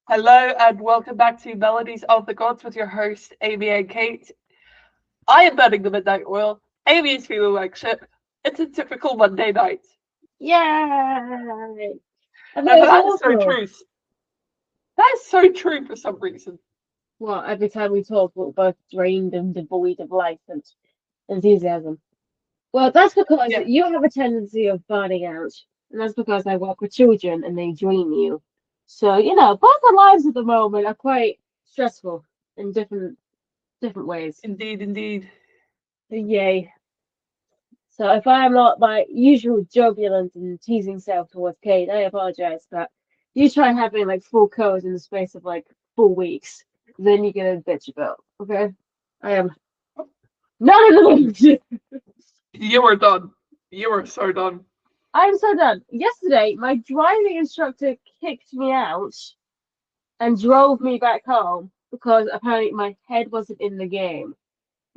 Hello and welcome back to Melodies of the Gods with your host, Amy and Kate. I am burning the midnight oil. Amy is feeling like shit. It's a typical Monday night. Yay! I Now thought it was that is so awful. true. That is so true for some reason. Well, every time we talk, we're both drained and devoid of life and enthusiasm. Well, that's because Yeah, you have a tendency of burning out, and that's because I work with children and they drain you. So, both our lives at the moment are quite stressful in different ways. indeed, indeed. So, yay. So if I am not my usual jubilant and teasing self towards Kate, I apologize, but you try having like full codes in the space of like 4 weeks, then you get a bitch about. Okay? I am not in the mood. You are done. You are so done. I'm so done. Yesterday, my driving instructor kicked me out and drove me back home because apparently my head wasn't in the game.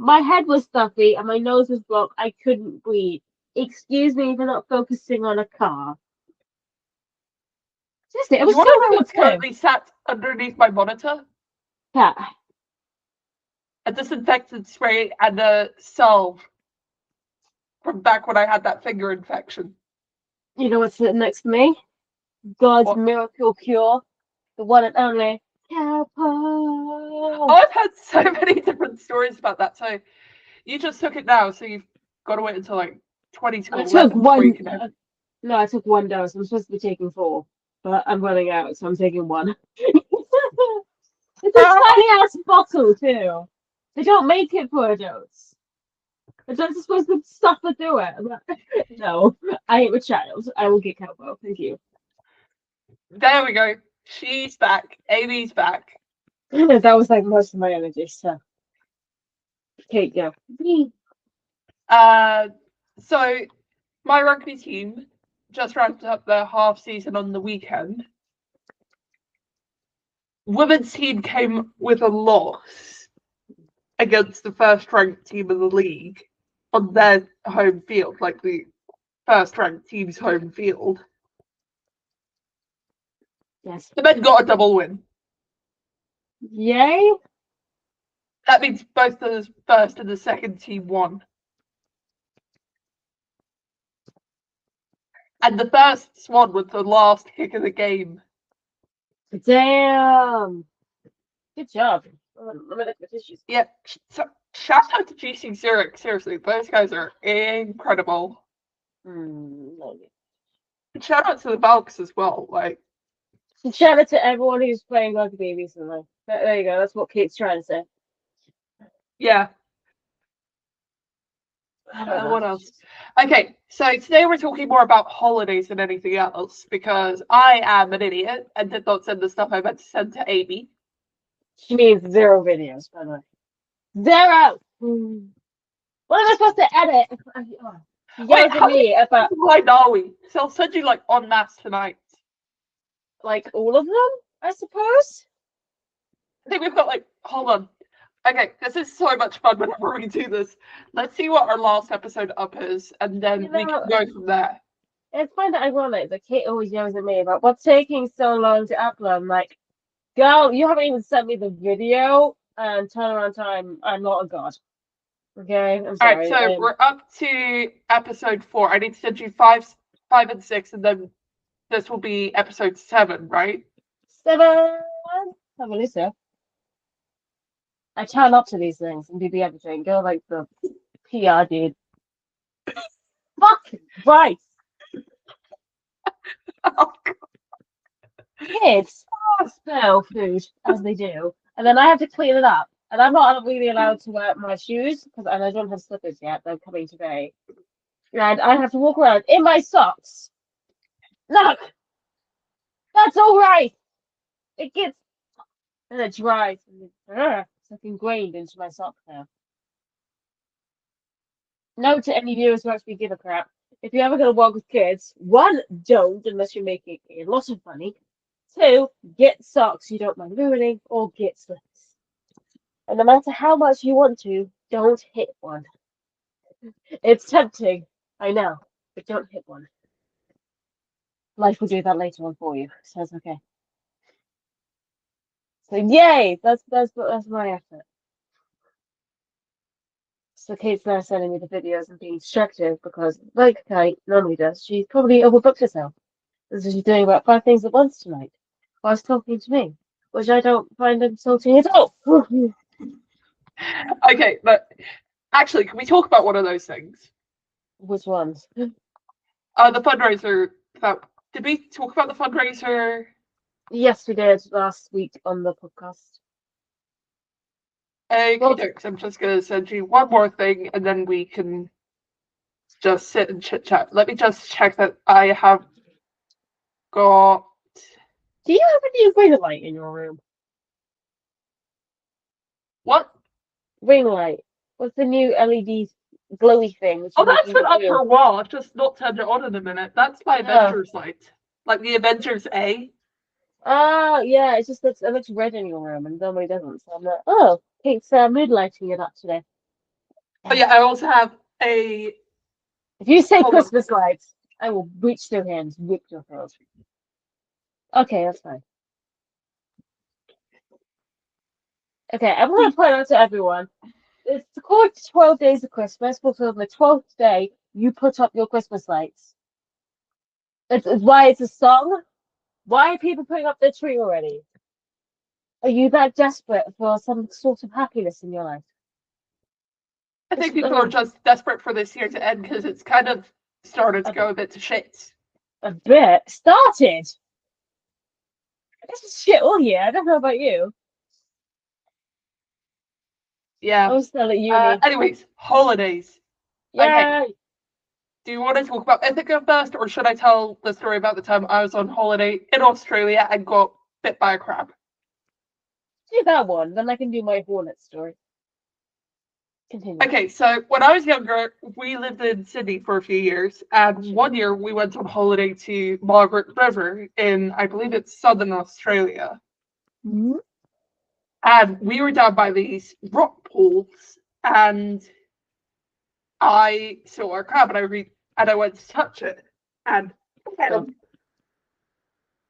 My head was stuffy and my nose was blocked. I couldn't breathe. Excuse me for not focusing on a car. Seriously, it Do you was want so to know rude what's too. currently sat underneath my monitor? Yeah, A disinfectant spray and a salve from back when I had that finger infection. you know what's sitting next to me? God's What? miracle cure, the one and only Oh, Cowpox. I've had so many different stories about that. So you just took it now, so you've got to wait until like 20 to I took 11 before you one. can have. No, I took one dose. I'm supposed to be taking four, but I'm running out, so I'm taking one. It's a Ah, tiny ass bottle too. They don't make it for a dose. A dose is supposed to suffer through it. I'm like, no, I am a child. I will get Cowpox. Thank you. there we go. She's back. Amy's back. That was like most of my energy. So, Kate, go. Uh, so my rugby team just wrapped up their half season on the weekend. Women's team came with a loss against the first ranked team in the league on their home field, like the first ranked team's home field. Yes. The men got a double win. Yay. That means both the first and the second team won. And the first one was the last kick of the game. Damn. Good job. Let me look at the tissues. Yeah, so shout out to GC Zurich. Seriously, those guys are incredible. Maybe. And shout out to the Balks as well. Like, So shout out to everyone who's playing rugby recently. There you go. That's what Kate's trying to say. yeah, I don't know. what else? Okay, so today we're talking more about holidays than anything else because I am an idiot and did not send the stuff I meant to send to Amy. She means zero videos, by the way. Zero! What am I supposed to edit? She Wait, yells at how many me about blind are we? So I'll send you like en masse tonight. like all of them, I suppose. I think we've got like, hold on. Okay, this is so much fun whenever we do this. Let's see what our last episode up is, and You then we can know, go from there. it's kind of ironic that Kate always yells at me about what's taking so long to upload. I'm like, girl, you haven't even sent me the video and turnaround time. I'm not a god. Okay, I'm All right, sorry. so we're up to episode 4. I need to send you five, and 6, and then this will be episode 7, right? 7. I believe so. I turn up to these things and do the editing. Go like the PR dude. Fuck right. Kids spill food as they do, and then I have to clean it up. And I'm not really allowed to wear my shoes because and I don't have slippers yet. They're coming today, and I have to walk around in my socks. Look, that's all right. It gets and it dries and it's like ingrained into my sock now. Note to any viewers who actually give a crap. If you're ever going to walk with kids, one, don't unless you're making a lot of money. Two, get socks you don't mind ruining or get slippers. And no matter how much you want to, don't hit one. It's tempting, I know, but don't hit one. Life will do that later on for you, so it's okay. So yay! That's my effort. So Kate's now sending me the videos and being distracted because, like Kate normally does, she's probably overbooked herself. So she's doing about 5 things at once tonight, whilst talking to me, which I don't find insulting at all. Okay, but actually, can we talk about one of those things? Which ones? The fundraiser. Did we talk about the fundraiser? Yes, we did last week on the podcast. Okay, Well, I'm just going to send you one more thing and then we can just sit and chit chat. Let me just check that I have got. do you have a new ring light in your room? What? Ring light. What's the new LED glowy thing which Oh, you make that's in been your up for room? a while. I've just not turned it on in a minute. That's my Oh. Avengers light. Like the Avengers A. Oh, yeah, it looks red in your room and normally doesn't. So I'm like, oh, Kate's mood lighting it up today. But yeah, I also have a. If you say Hold on. Christmas lights, I will reach through hands, whip your throat. Okay, that's fine. Okay, I want to point out to everyone, it's called 12 Days of Christmas because on the 12th day, you put up your Christmas lights. It's why it's a song. Why are people putting up their tree already? Are you that desperate for some sort of happiness in your life? I think people are just desperate for this year to end because it's kind of started to go a bit to shit. A bit started. This is shit all year. I don't know about you. Yeah. I'm still at uni. Anyways, holidays. Okay. Yay! Do you want to talk about Ithaca first, or should I tell the story about the time I was on holiday in Australia and got bit by a crab? Do that one, then I can do my hornet story. Continue. Okay, so when I was younger, we lived in Sydney for a few years, and one year we went on holiday to Margaret River in, I believe it's southern Australia. Mm-hmm. And we were down by these rock pools, and I saw a crab, and I went to touch it, and crab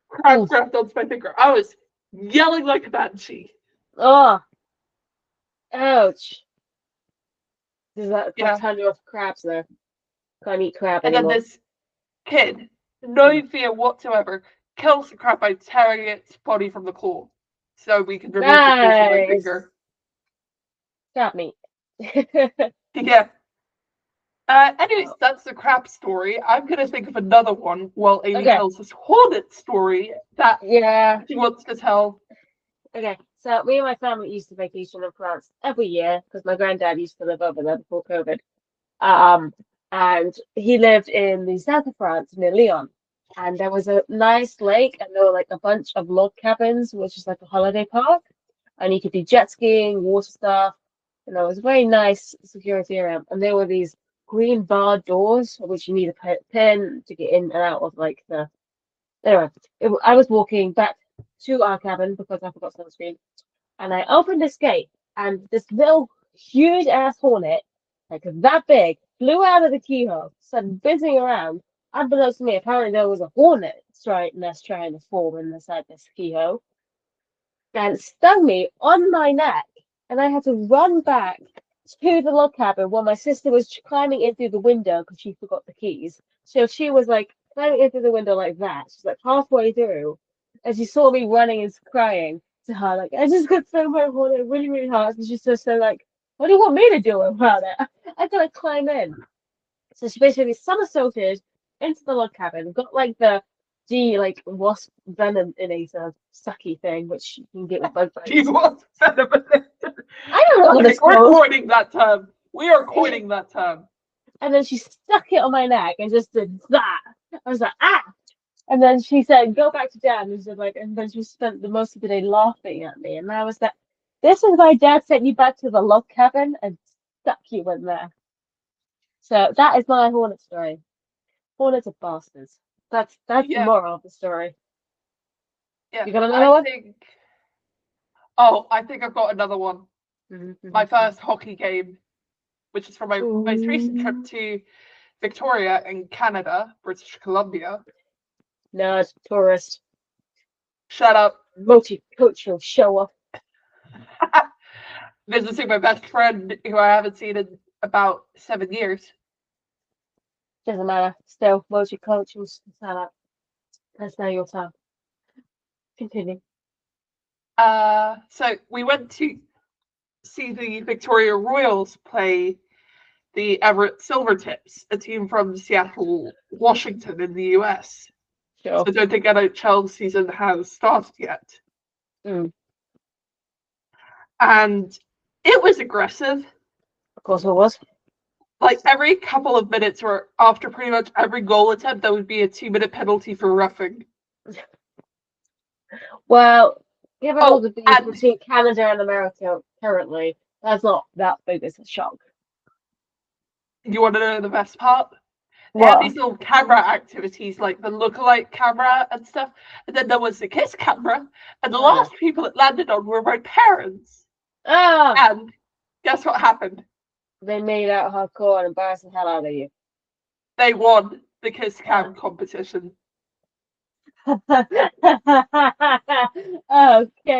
grabbed onto my finger. I was yelling like a banshee. Oh, ouch. Does that Yeah. turn you off crabs though? Can't eat crab And anymore. then this kid, no fear whatsoever, kills the crab by tearing its body from the claw, so we can remove the claw from my finger. Crab meat. Yeah. Anyways, that's the crab story. I'm gonna think of another one while Amy tells this hornet story that she wants to tell. Okay, so me and my family used to vacation in France every year because my granddad used to live over there before COVID. And he lived in the south of France near Lyon. And there was a nice lake, and there were like a bunch of log cabins, which is like a holiday park. And you could do jet skiing, water stuff. And there was very nice security around. And there were these green bar doors, which you need a pin to get in and out of, like the. Anyway, I was walking back to our cabin because I forgot sunscreen, and I opened this gate, and this little huge ass hornet, like that big, flew out of the keyhole, started buzzing around. Unbeknownst to me, apparently there was a hornet nest trying to form inside this keyhole, and stung me on my neck, and I had to run back to the log cabin while my sister was climbing in through the window because she forgot the keys. So she was like climbing in through the window like that. She's like halfway through, and she saw me running and crying to her, like, I just got stung by a hornet really, really hard. And she's just so like, what do you want me to do about it? I gotta climb in. So she basically somersaulted into the log cabin, got like the like wasp venom in a sort of sucky thing, which you can get with bug bites. Wasp venom. I don't know what it's called. We're coining that term. We are coining that term. And then she stuck it on my neck and just did that. I was like, ah! And then she said, go back to dad. And, and then she spent the most of the day laughing at me. And I was like, this is why dad sent you back to the log cabin and stuck you in there. So that is my hornet story. Hornets are bastards. That's the moral of the story. Yeah. You got another one? I think I've got another one. Mm-hmm. My first hockey game, which is from my most recent trip to Victoria in Canada, British Columbia. No, it's tourist. Shut up. Multicultural show off. visiting my best friend who I haven't seen in about 7 years. Doesn't matter. Still, multicultural Saga. That's now your turn. Continue. So we went to see the Victoria Royals play the Everett Silvertips, a team from Seattle, Washington in the US. Sure. So I don't think NHL season has started yet. Mm. And it was aggressive. Of course it was. Like every couple of minutes or after pretty much every goal attempt, there would be a 2-minute penalty for roughing. Well, given all the beef and between Canada and America currently, that's not that big as a shock. you want to know the best part? They had these What? little camera activities, like the lookalike camera and stuff. And then there was the kiss camera. And the last people it landed on were my parents. Ah! And guess what happened? They made out hardcore and embarrassed the hell out of you. They won the kiss cam competition. Okay,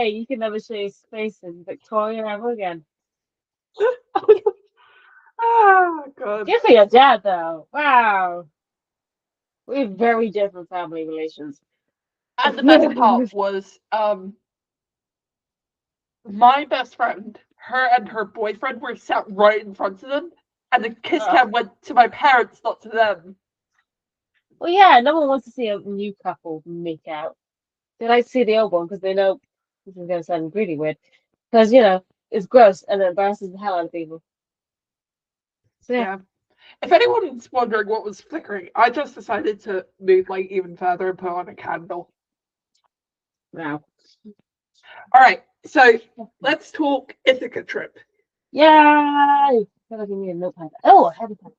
you can never show your face in Victoria ever again. Oh, God. Good for your dad, though. Wow. We have very different family relations. And the best part was my best friend, her and her boyfriend were sat right in front of them. And the kiss cam went to my parents, not to them. Well, yeah, no one wants to see a new couple make out. They like to see the old one because they know this is going to sound really weird. Because, it's gross and it embarrasses the hell out of people. So, Yeah. If anyone's wondering what was flickering, I just decided to move like even further and put on a candle. Wow. All right, so let's talk Ithaca trip. Yay! I feel like I need a notepad. Oh, I have a pen.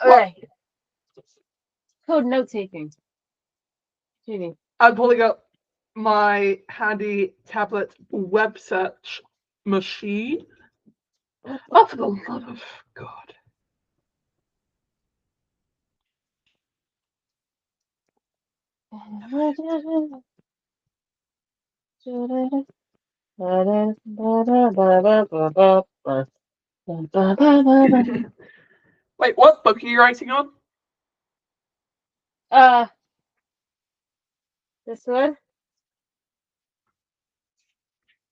Okay. Code note taking. Continue. I'm pulling up my handy tablet web search machine. Oh, for the love of God. Wait, what book are you writing on? This one.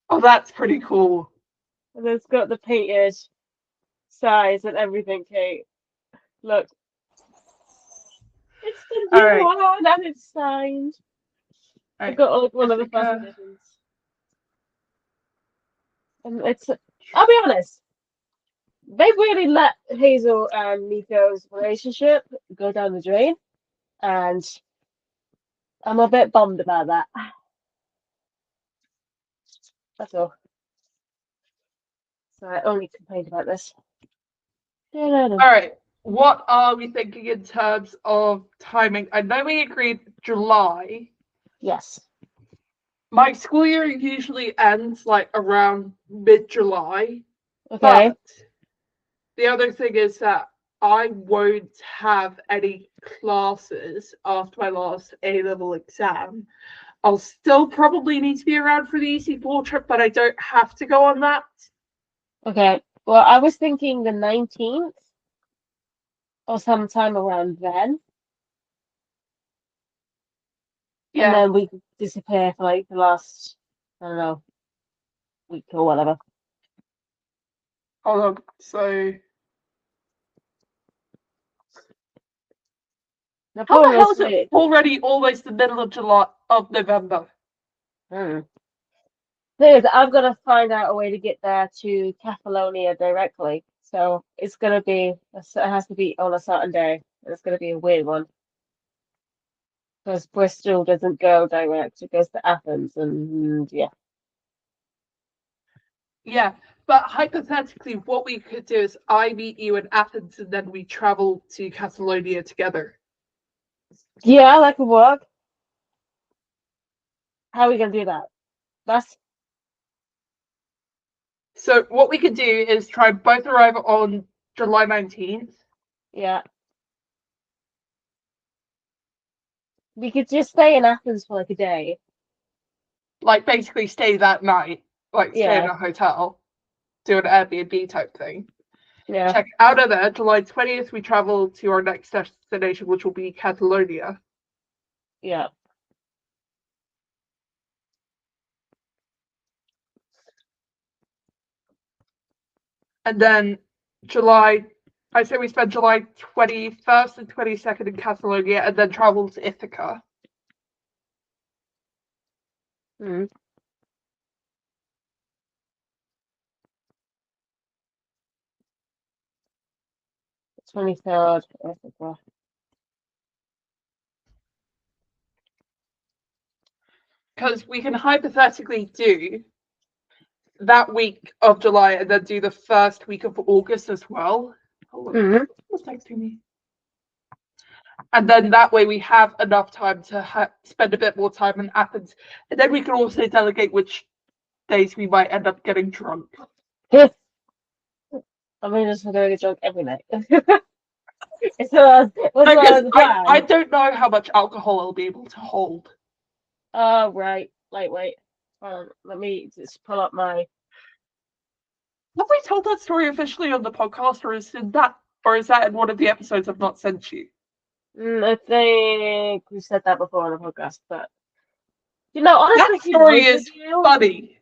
Oh, that's pretty cool. And it's got the painted size and everything, Kate. Look. It's the new one and it's signed. I got like one of the first editions. And I'll be honest, they really let Hazel and Nico's relationship go down the drain. And I'm a bit bummed about that. That's all. So I only complained about this. All right. What are we thinking in terms of timing? I know we agreed July. Yes. My school year usually ends like around mid-July. Okay. But the other thing is that I won't have any classes after my last A-level exam. I'll still probably need to be around for the EC4 trip, but I don't have to go on that. Okay. Well, I was thinking the 19th or sometime around then. Yeah. And then we could disappear for like the last, I don't know, week or whatever. Hold on. So how the hell is it already almost the middle of November? Thing is, I've got to find out a way to get there to Catalonia directly. So it's going to be, it has to be on a certain day. It's going to be a weird one. Because Bristol doesn't go direct, it goes to Athens, and yeah. Yeah, but hypothetically, what we could do is I meet you in Athens and then we travel to Catalonia together. Yeah, that could work. How are we going to do that? So what we could do is try both arrive on July 19th. Yeah. We could just stay in Athens for like a day. Like basically stay that night, like stay in a hotel. do an Airbnb type thing. Yeah. Check out of there. July 20th, we travel to our next destination, which will be Catalonia. Yeah. And then I say we spend July 21st and 22nd in Catalonia, and then travel to Ithaca. Mm. 23rd. Because we can hypothetically do that week of July and then do the first week of August as well. Mm. What's texting me? And then that way we have enough time to spend a bit more time in Athens. And then we can also delegate which days we might end up getting drunk. I mean, just going to get drunk every night. the plan. I don't know how much alcohol I'll be able to hold. Oh, right. Lightweight. Let me just pull up my. Have we told that story officially on the podcast, or is that in one of the episodes I've not sent you? I think we said that before on the podcast, but honestly, that story is funny.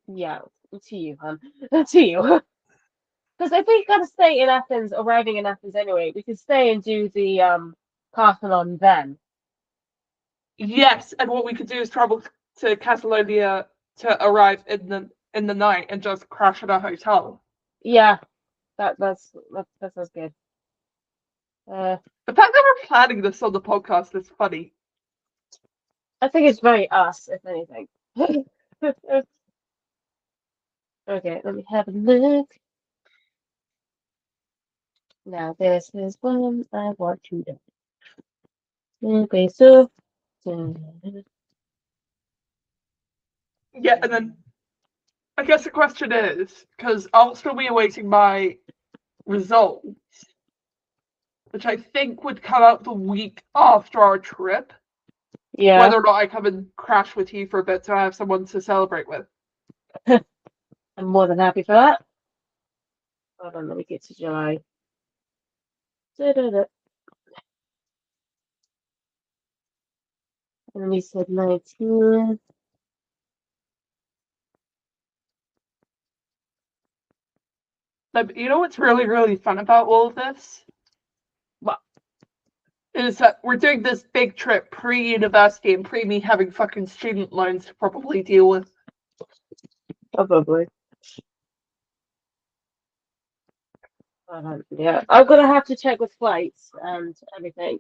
Yeah, to you, hon. To you. Because if we gotta stay in Athens, arriving in Athens anyway, we could stay and do the Parthenon then. Yes, and what we could do is travel to Catalonia to arrive in the night and just crash at a hotel. Yeah, that sounds good. The fact that we're planning this on the podcast is funny. I think it's very us, if anything. Okay, let me have a look. Now this is one I want to do. Okay, so Yeah, and then I guess the question is, because I'll still be awaiting my results, which I think would come out the week after our trip. yeah, Whether or not I come and crash with you for a bit so I have someone to celebrate with. I'm more than happy for that. Hold on, let me get to July. Da-da-da. And we said 19. But you know what's really, really fun about all of this? What? Is that we're doing this big trip pre-university and pre me having fucking student loans to probably deal with. Probably. Yeah, I'm gonna have to check with flights and everything,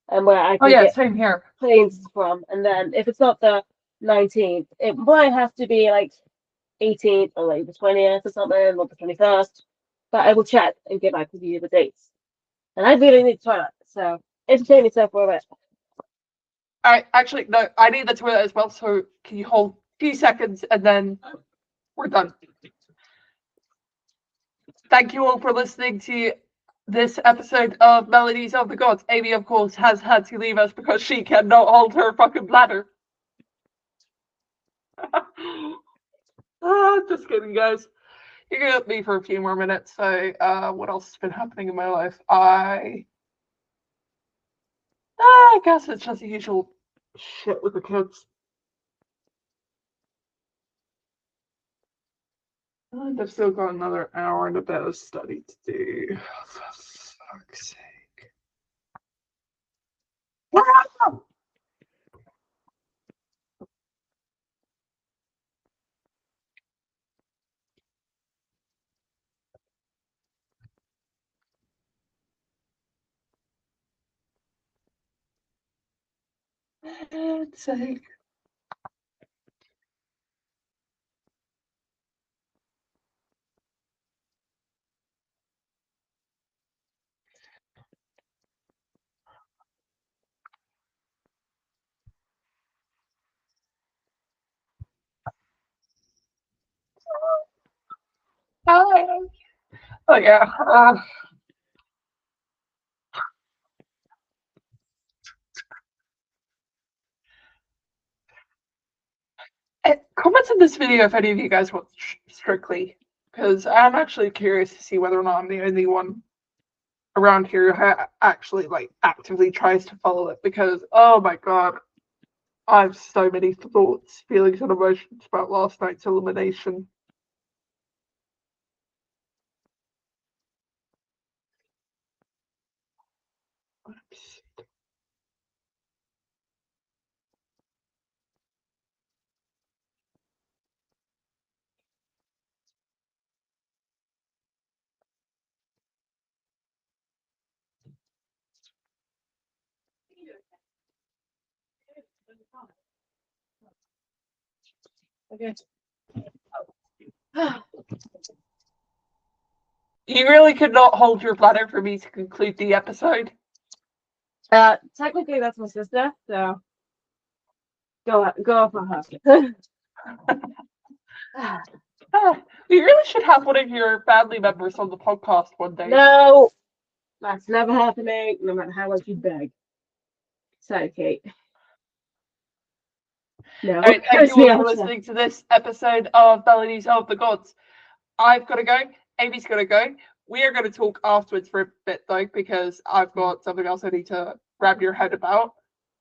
and where I can get same here. planes from. And then if it's not the 19th, it might have to be like 18th or like the 20th or something, or the 21st. But I will check and get back with you the dates. And I really need the toilet, so entertain yourself for a bit. No, I need the toilet as well, so can you hold a few seconds and then we're done. Thank you all for listening to this episode of Melodies of the Gods. Amy, of course, has had to leave us because she cannot hold her fucking bladder. Just kidding, guys. You can get me for a few more minutes. So, what else has been happening in my life? I guess it's just the usual shit with the kids. And I've still got another hour and a bit of study to do. For fuck's sake. God's sake. Oh yeah. Comment on this video if any of you guys watch Strictly. because I'm actually curious to see whether or not I'm the only one around here who actually like actively tries to follow it. Because oh my god, I have so many thoughts, feelings, and emotions about last night's elimination. Okay. You really could not hold your bladder for me to conclude the episode. Technically, that's my sister, so go off on her. We really should have one of your family members on the podcast one day. No, that's never happening, no matter how much you beg. Sorry, Kate. No. All right, thank you all for listening to this episode of Melodies of the Gods. I've got to go. Amy's got to go. We are going to talk afterwards for a bit, though, because I've got something else I need to wrap your head about.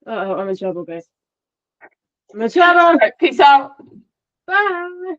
Uh-oh, I'm in trouble, guys. I'm in trouble. Right, peace out. Bye.